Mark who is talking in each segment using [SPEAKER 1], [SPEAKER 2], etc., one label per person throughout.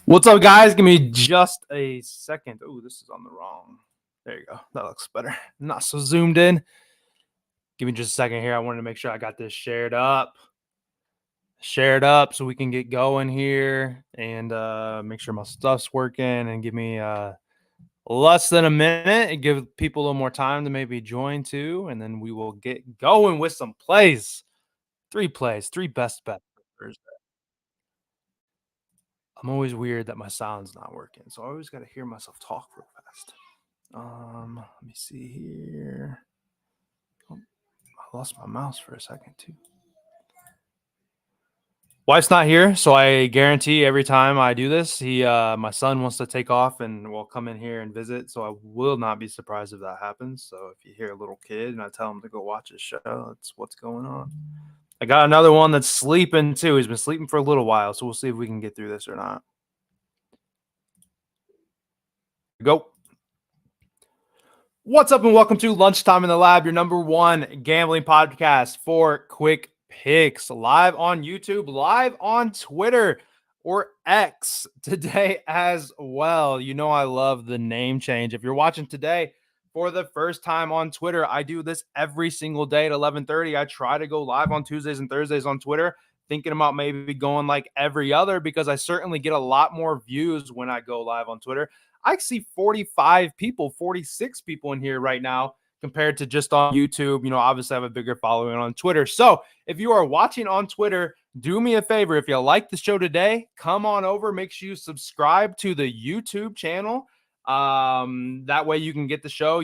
[SPEAKER 1] What's up, guys? Give me just a second. Oh, this is on the wrong. There you go. That looks better. Not so zoomed in. Give me just a second here. I wanted to make sure I got this shared up. So we can get going here and make sure my stuff's working and give me less than a minute and give people a little more time to maybe join too. And then we will get going with some plays. Three best bets for Thursday. I'm always weird that my sound's not working, so I always got to hear myself talk real fast. Let me see here. Oh, I lost my mouse for a second too. Wife's not here, so I guarantee every time I do this, my son wants to take off and will come in here and visit. So I will not be surprised if that happens. So if you hear a little kid and I tell him to go watch his show, that's what's going on. I got another one that's sleeping too. He's been sleeping for a little while, so we'll see if we can get through this or not. Go. What's up and welcome to Lunchtime in the Lab, your number one gambling podcast for quick picks, live on YouTube, live on Twitter or X today as well. You know I love the name change. If you're watching today for the first time on Twitter, I do this every single day at 11:30. I try to go live on Tuesdays and Thursdays on Twitter, thinking about maybe going like every other because I certainly get a lot more views when I go live on Twitter. I see 45 people, 46 people in here right now compared to just on YouTube. You know, obviously I have a bigger following on Twitter. So if you are watching on Twitter, do me a favor. If you like the show today, come on over. Make sure you subscribe to the YouTube channel. That way you can get the show,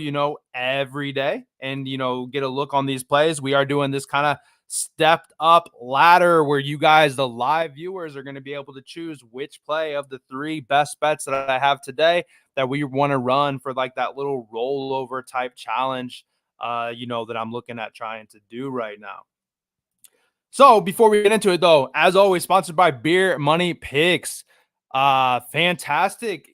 [SPEAKER 1] every day and, get a look on these plays. We are doing this kind of stepped up ladder where you guys, the live viewers, are going to be able to choose which play of the three best bets that I have today that we want to run for like that little rollover type challenge, that I'm looking at trying to do right now. So before we get into it though, as always, sponsored by Beer Money Picks. Fantastic.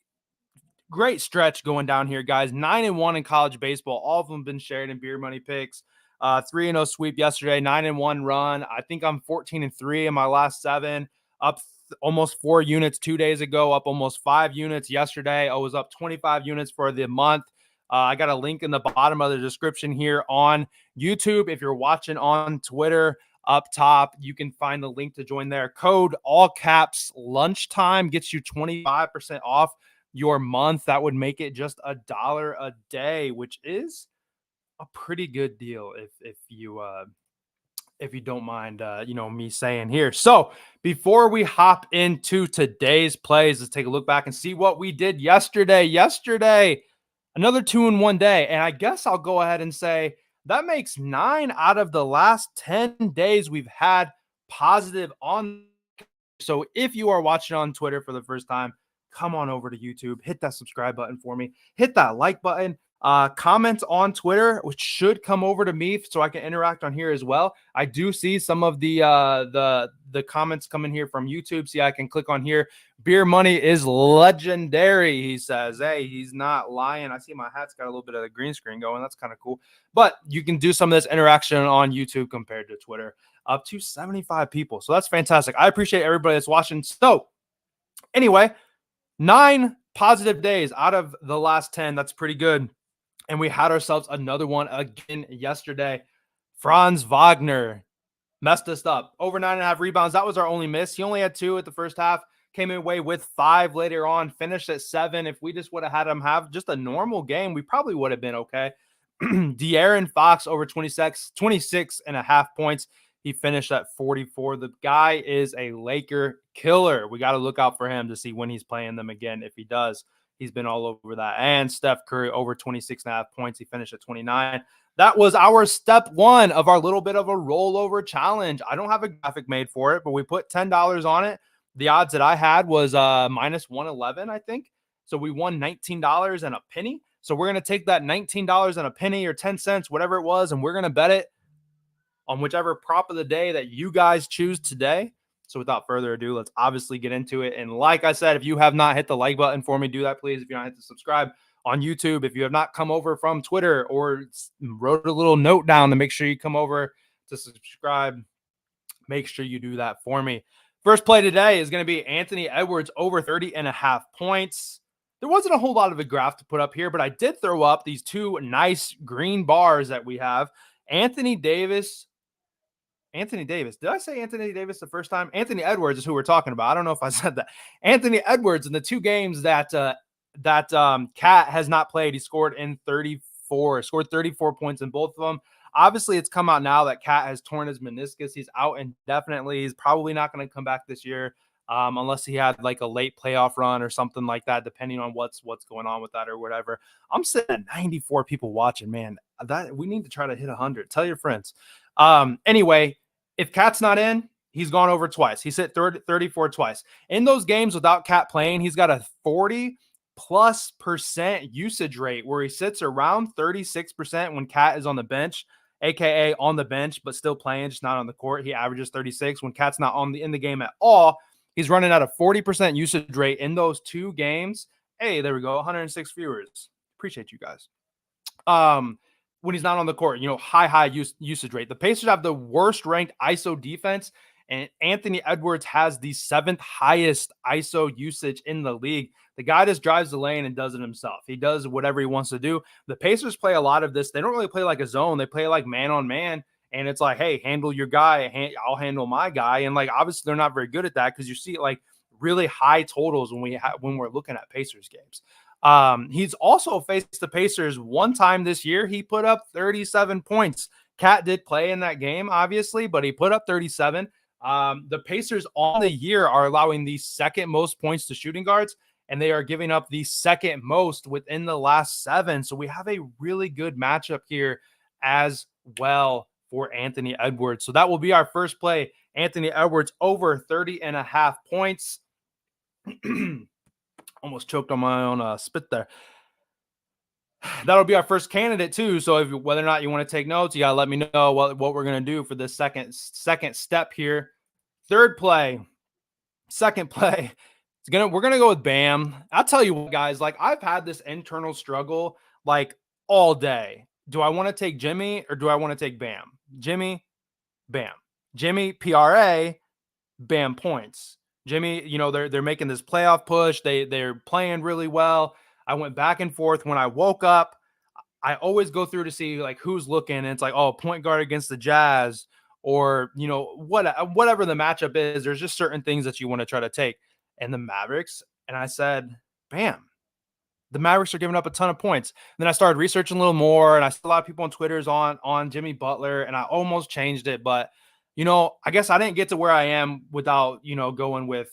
[SPEAKER 1] Great stretch going down here, guys. 9-1 in college baseball. All of them been shared in Beer Money Picks. 3-0 sweep yesterday, 9-1 run. I think I'm 14-3 in my last 7. Up almost 4 units 2 days ago. Up almost 5 units yesterday. I was up 25 units for the month. I got a link in the bottom of the description here on YouTube. If you're watching on Twitter, up top, you can find the link to join there. Code all caps lunchtime gets you 25% off your month. That would make it just $1 a day, which is a pretty good deal if you don't mind me saying here. So before we hop into today's plays, let's take a look back and see what we did yesterday. Another 2-in-1 day, and I guess I'll go ahead and say that makes 9 out of the last 10 days we've had positive on. So if you are watching on Twitter for the first time, come on over to YouTube, hit that subscribe button for me, hit that like button, comment on Twitter, which should come over to me so I can interact on here as well. I do see some of the comments coming here from YouTube. See, I can click on here. Beer Money is legendary, he says. Hey, he's not lying. I see my hat's got a little bit of the green screen going. That's kind of cool. But you can do some of this interaction on YouTube compared to Twitter. Up to 75 people. So that's fantastic. I appreciate everybody that's watching. So anyway, 9 positive days out of the last 10. That's pretty good. And we had ourselves another one again yesterday. Franz Wagner messed us up. Over 9.5 rebounds. That was our only miss. He only had 2 at the first half. Came away with 5 later on. Finished at 7. If we just would have had him have just a normal game, we probably would have been okay. De'Aaron Fox over 26 and a half points. He finished at 44. The guy is a Laker killer. We got to look out for him to see when he's playing them again. If he does, he's been all over that. And Steph Curry over 26 and a half points. He finished at 29. That was our step 1 of our little bit of a rollover challenge. I don't have a graphic made for it, but we put $10 on it. The odds that I had was minus 111, I think. So we won $19 and a penny. So we're going to take that $19 and a penny or 10 cents, whatever it was, and we're going to bet it on whichever prop of the day that you guys choose today. So without further ado, let's obviously get into it. And like I said, if you have not hit the like button for me, do that, please. If you're not hit the subscribe on YouTube, if you have not come over from Twitter or wrote a little note down to make sure you come over to subscribe, make sure you do that for me. First play today is going to be Anthony Edwards over 30.5 points. There wasn't a whole lot of a graph to put up here, but I did throw up these two nice green bars that we have. Anthony Davis. Did I say Anthony Davis the first time? Anthony Edwards is who we're talking about. I don't know if I said that. Anthony Edwards in the two games that Cat has not played, he scored 34 points in both of them. Obviously, it's come out now that Cat has torn his meniscus. He's out indefinitely. He's probably not going to come back this year unless he had like a late playoff run or something like that, depending on what's going on with that or whatever. I'm sitting at 94 people watching, man. That we need to try to hit 100. Tell your friends. Anyway, if Cat's not in, he's gone over twice. He's hit 34 twice. In those games without Cat playing, he's got a 40+% usage rate where he sits around 36% when Cat is on the bench, aka on the bench, but still playing, just not on the court. He averages 36. When Cat's not in the game at all, he's running at a 40% usage rate in those two games. Hey, there we go. 106 viewers. Appreciate you guys. When he's not on the court, high usage rate. The Pacers have the worst ranked ISO defense, and Anthony Edwards has the 7th highest ISO usage in the league. The guy just drives the lane and does it himself. He does whatever he wants to do. The Pacers play a lot of this. They don't really play like a zone. They play like man on man. And it's like, hey, handle your guy. I'll handle my guy. And like, obviously they're not very good at that because you see like really high totals when we're looking at Pacers games. He's also faced the Pacers one time this year. He put up 37 points. Cat did play in that game, obviously, but he put up 37. The Pacers on the year are allowing the second most points to shooting guards, and they are giving up the second most within the last 7. So we have a really good matchup here as well for Anthony Edwards. So that will be our first play. Anthony Edwards over 30.5 points. Almost choked on my own spit there. That'll be our first candidate too. So whether or not you want to take notes, you gotta let me know what we're gonna do for this second step here. Second play. We're gonna go with Bam. I'll tell you what, guys. Like I've had this internal struggle like all day. Do I want to take Jimmy or do I want to take Bam? Jimmy, Bam. Jimmy, PRA, Bam points. Jimmy, they're making this playoff push. They're playing really well. I went back and forth. When I woke up, I always go through to see like who's looking, and it's like, oh, point guard against the Jazz, or whatever the matchup is. There's just certain things that you want to try to take, and the Mavericks. And I said, Bam. The Mavericks are giving up a ton of points. And then I started researching a little more, and I saw a lot of people on Twitter's on Jimmy Butler, and I almost changed it, but I guess I didn't get to where I am without, going with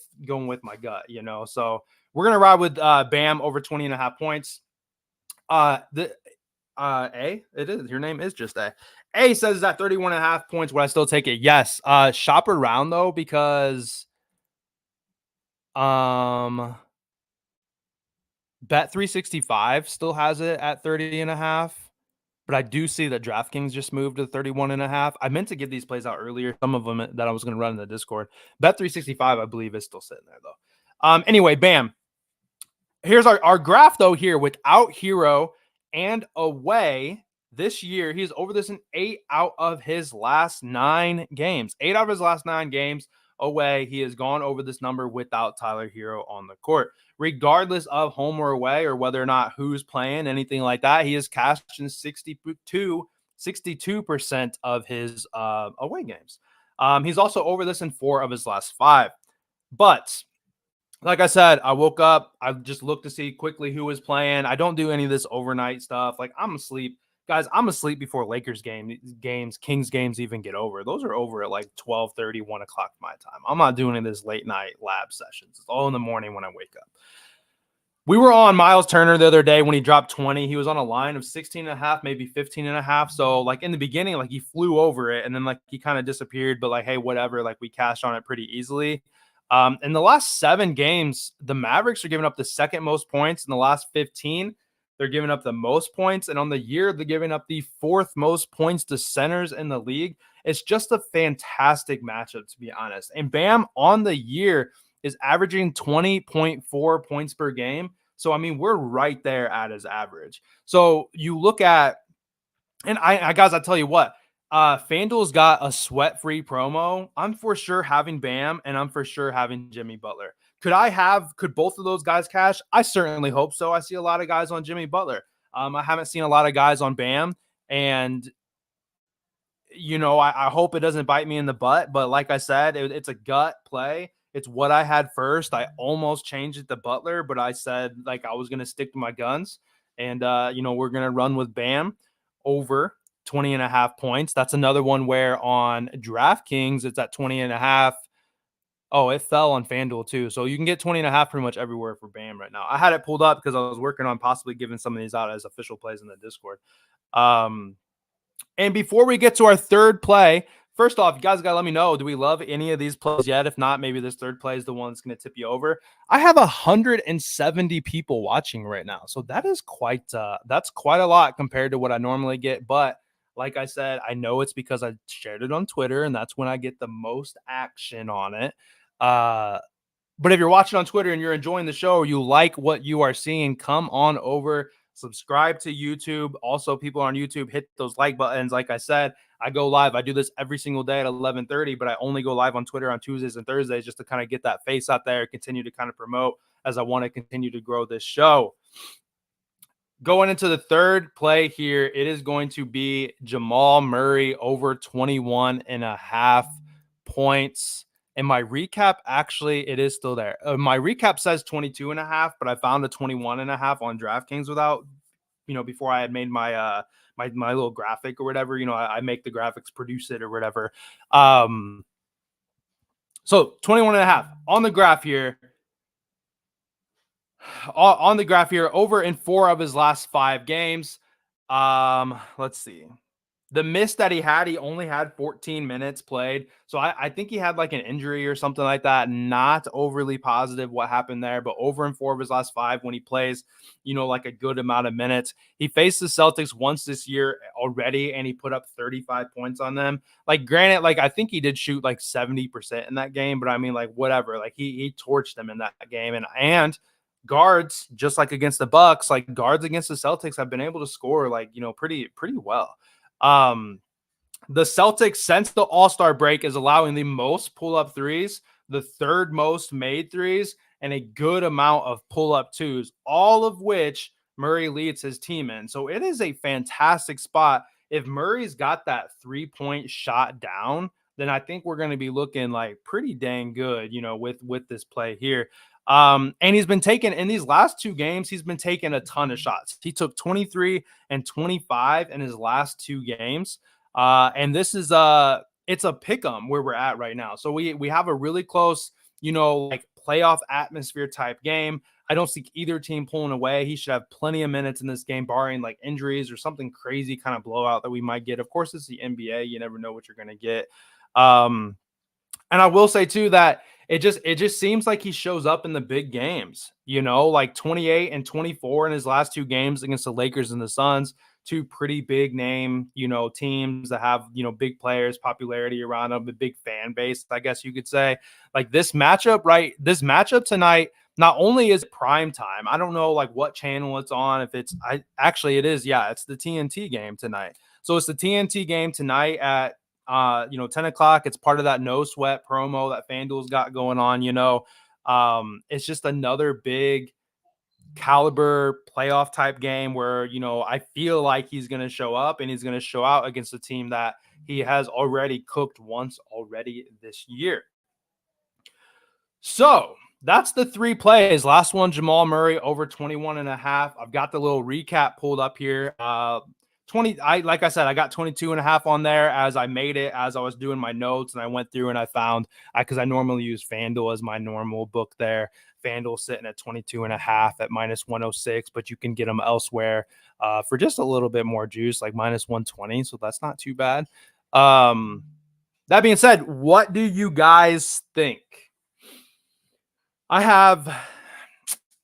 [SPEAKER 1] my gut, So we're going to ride with Bam over 20.5 points. A, it is. Your name is just A. A says that 31.5 points. Would I still take it? Yes. Shop around though, because Bet365 still has it at 30.5. But I do see that DraftKings just moved to 31.5. I meant to get these plays out earlier. Some of them that I was going to run in the Discord. Bet365, I believe, is still sitting there, though. Anyway, Bam. Here's our graph, though, here. Without Hero and away this year, he's over this in 8 out of his last 9 games. 8 out of his last 9 games away, he has gone over this number without Tyler Hero on the court. Regardless of home or away or whether or not who's playing, anything like that, he has cashed in 62% of his away games. He's also over this in 4 of his last 5. But like I said, I woke up. I just looked to see quickly who was playing. I don't do any of this overnight stuff. Like I'm asleep. Guys, I'm asleep before Lakers games, Kings games even get over. Those are over at like 12:30, 1 o'clock my time. I'm not doing this late night lab sessions. It's all in the morning when I wake up. We were on Miles Turner the other day when he dropped 20. He was on a line of 16.5, maybe 15.5. So like in the beginning, like he flew over it and then like he kind of disappeared, but like, hey, whatever, like we cashed on it pretty easily. In the last 7 games, the Mavericks are giving up the second most points. In the last 15, they're giving up the most points. And on the year, they're giving up the 4th most points to centers in the league. It's just a fantastic matchup, to be honest. And Bam on the year is averaging 20.4 points per game. So, I mean, we're right there at his average. So you look at, and I guys, I tell you what, FanDuel's got a sweat-free promo. I'm for sure having Bam, and I'm for sure having Jimmy Butler. Could both of those guys cash? I certainly hope so. I see a lot of guys on Jimmy Butler. I haven't seen a lot of guys on Bam, and I hope it doesn't bite me in the butt. But like I said, it's a gut play. It's what I had first. I almost changed it to Butler, but I said like I was going to stick to my guns, and we're going to run with Bam over 20.5 points. That's another one where on DraftKings it's at 20.5. Oh, it fell on FanDuel too. So you can get 20.5 pretty much everywhere for Bam right now. I had it pulled up because I was working on possibly giving some of these out as official plays in the Discord. And before we get to our third play, first off, you guys got to let me know, do we love any of these plays yet? If not, maybe this third play is the one that's going to tip you over. I have 170 people watching right now. So that is that's quite a lot compared to what I normally get. But like I said, I know it's because I shared it on Twitter, and that's when I get the most action on it. But if you're watching on Twitter and you're enjoying the show, or you like what you are seeing, come on over, subscribe to YouTube. Also, people on YouTube, hit those like buttons. Like I said, I go live. I do this every single day at 11:30, but I only go live on Twitter on Tuesdays and Thursdays just to kind of get that face out there, continue to kind of promote as I want to continue to grow this show. Going into the third play here, it is going to be Jamal Murray over 21.5 points. And my recap, actually, it is still there. My recap says 22.5, but I found a 21.5 on DraftKings without, before I had made my my little graphic or whatever. I make the graphics, produce it or whatever. So 21.5 on the graph here. On the graph here, over in 4 of his last 5 games. Let's see. The miss that he only had 14 minutes played. So I think he had like an injury or something like that. Not overly positive what happened there, but over in 4 of his last 5 when he plays, like a good amount of minutes. He faced the Celtics once this year already, and he put up 35 points on them. Like, granted, like I think he did shoot like 70% in that game, but I mean, like, whatever. Like he torched them in that game. And guards, just like against the Bucks, like guards against the Celtics have been able to score like, pretty well. The Celtics, since the All-Star break, is allowing the most pull-up threes, the third most made threes, and a good amount of pull-up twos, all of which Murray leads his team in. So it is a fantastic spot. If Murray's got that three-point shot down, then I think we're going to be looking like pretty dang good, with this play here. And he's been taking in these last 2 games, he's been taking a ton of shots. He took 23 and 25 in his last 2 games. And this is it's a pick 'em where we're at right now. So we have a really close, like playoff atmosphere type game. I don't see either team pulling away. He should have plenty of minutes in this game, barring like injuries or something crazy kind of blowout that we might get. Of course, it's the NBA. You never know what you're going to get. And I will say too that it just seems like he shows up in the big games, like 28 and 24 in his last 2 games against the Lakers and the Suns, 2 pretty big name, teams that have, big players, popularity around them, a big fan base, I guess you could say. Like this matchup tonight, not only is it prime time, I don't know like what channel it's on. If it's, it is. Yeah, it's the TNT game tonight. So it's the TNT game tonight at 10 o'clock. It's part of that no sweat promo that FanDuel's got going on. It's just another big caliber playoff type game where, I feel like he's going to show up and he's going to show out against a team that he has already cooked once already this year. So that's the 3 plays. Last one, Jamal Murray over 21.5. I've got the little recap pulled up here. Like I said, I got 22.5 on there as I made it, as I was doing my notes, and I went through and I found, because I normally use FanDuel as my normal book there. FanDuel sitting at 22.5 at -106, but you can get them elsewhere for just a little bit more juice, like -120. So that's not too bad. That being said, what do you guys think?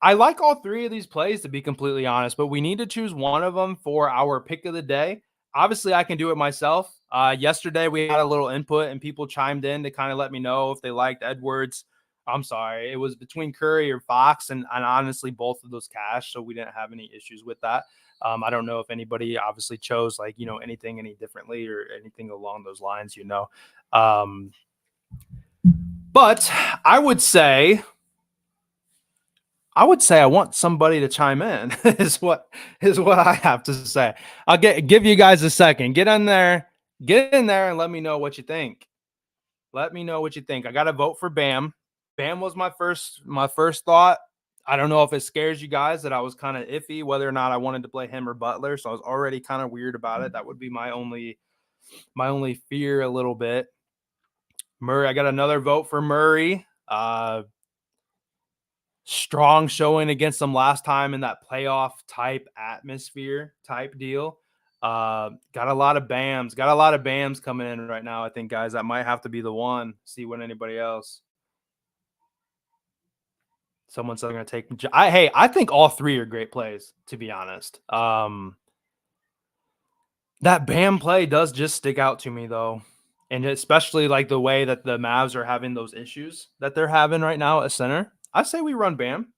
[SPEAKER 1] I like all 3 of these plays, to be completely honest, but we need to choose one of them for our pick of the day. Obviously, I can do it myself. Yesterday, we had a little input and people chimed in to kind of let me know if they liked Edwards. I'm sorry. It was between Curry or Fox, and honestly, both of those cashed, so we didn't have any issues with that. I don't know if anybody obviously chose like anything any differently or anything along those lines. Um, but I would say I want somebody to chime in is what I have to say. I'll give you guys a second. Get in there and let me know what you think. Let me know what you think. I got to vote for Bam. Bam was my first thought. I don't know if it scares you guys that I was kind of iffy whether or not I wanted to play him or Butler, so I was already kind of weird about it. That would be my only fear a little bit. Murray, I got another vote for Murray. Strong showing against them last time in that playoff type atmosphere type deal. Got a lot of BAMs coming in right now. I think, guys, that might have to be the one. See what anybody else. Someone's going to take. I think all three are great plays, to be honest. That BAM play does just stick out to me though, and especially like the way that the Mavs are having those issues that they're having right now at center. I say we run BAM.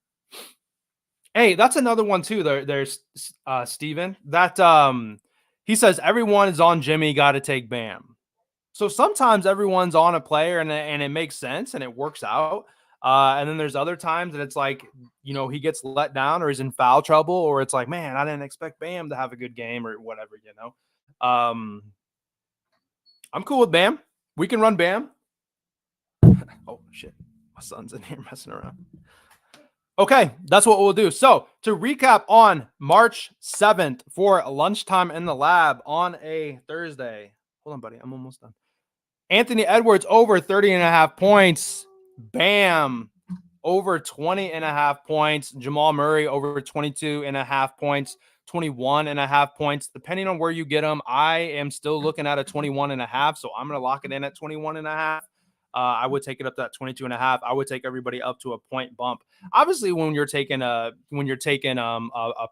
[SPEAKER 1] Hey, that's another one too. There's Steven. That he says everyone is on Jimmy, got to take Bam. So sometimes everyone's on a player and it makes sense and it works out. And then there's other times that it's like, he gets let down or is in foul trouble, or it's like, man, I didn't expect Bam to have a good game or whatever. I'm cool with Bam. We can run Bam. Oh shit, my son's in here messing around. Okay, that's what we'll do. So to recap on March 7th for lunchtime in the lab on a Thursday. Hold on, buddy. I'm almost done. Anthony Edwards over 30.5 points. Bam. Over 20.5 points. Jamal Murray over 22.5 points. 21.5 points. Depending on where you get them, I am still looking at a 21.5. So I'm going to lock it in at 21.5. I would take it up to that 22.5. I would take everybody up to a point bump. Obviously, when you're taking a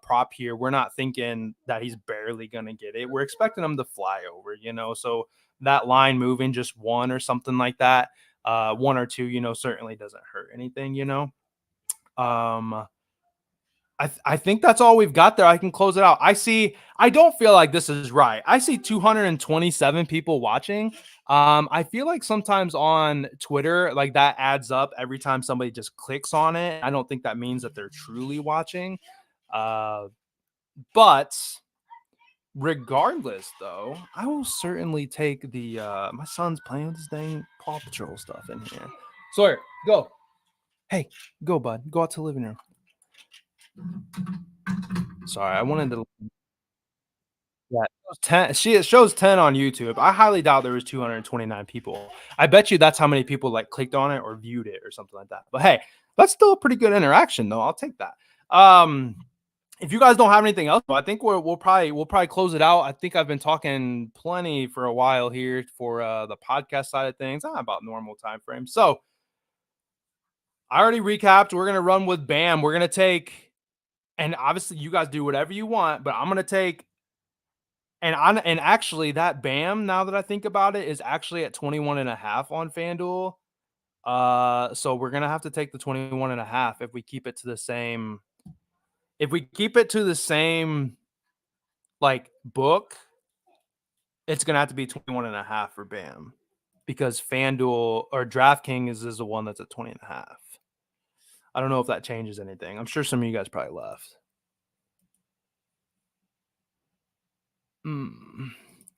[SPEAKER 1] prop here, we're not thinking that he's barely going to get it. We're expecting him to fly over, so that line moving just one or something like that, one or two, certainly doesn't hurt anything. I think that's all we've got there. I can close it out. I don't feel like this is right. I see 227 people watching. I feel like sometimes on Twitter, like that adds up every time somebody just clicks on it. I don't think that means that they're truly watching. But regardless, though, I will certainly take the my son's playing with this dang Paw Patrol stuff in here. Sawyer, go. Hey, go, bud. Go out to the living room. Sorry, I wanted to. Yeah, it shows 10 on YouTube. I highly doubt there was 229 people. I bet you that's how many people like clicked on it or viewed it or something like that. But hey, that's still a pretty good interaction though. I'll take that. If you guys don't have anything else, I think we'll probably close it out. I think I've been talking plenty for a while here for the podcast side of things, about normal time frame. So I already recapped. We're gonna run with Bam. We're gonna take, and obviously you guys do whatever you want, but I'm gonna take. And actually that Bam, now that I think about it, is actually at 21.5 on FanDuel. So we're gonna have to take the 21.5 if we keep it to the same. If we keep it to the same like book, it's gonna have to be 21.5 for Bam, because FanDuel or DraftKings is the one that's at 20.5. I don't know if that changes anything. I'm sure some of you guys probably left.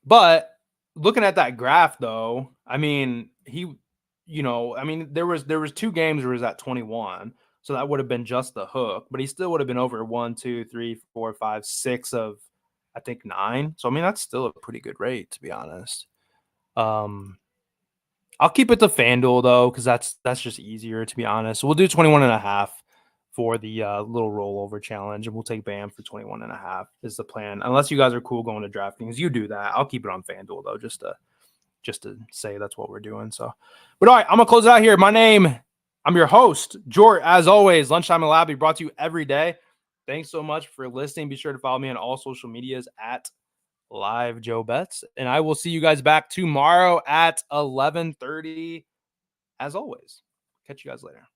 [SPEAKER 1] But looking at that graph, though, I mean, there was 2 games where he was at 21, so that would have been just the hook, but he still would have been over 1, 2, 3, 4, 5, 6 of, I think, 9. So I mean, that's still a pretty good rate, to be honest. I'll keep it to FanDuel though, because that's just easier, to be honest. So we'll do 21.5 for the little rollover challenge, and we'll take Bam for 21.5 is the plan. Unless you guys are cool going to DraftKings, you do that. I'll keep it on FanDuel though, just to say that's what we're doing. So, but all right, I'm gonna close it out here. I'm your host, Jort. As always, Lunchtime in the Lab be brought to you every day. Thanks so much for listening. Be sure to follow me on all social medias at Live Joe Bets, and I will see you guys back tomorrow at 11:30. As always. Catch you guys later.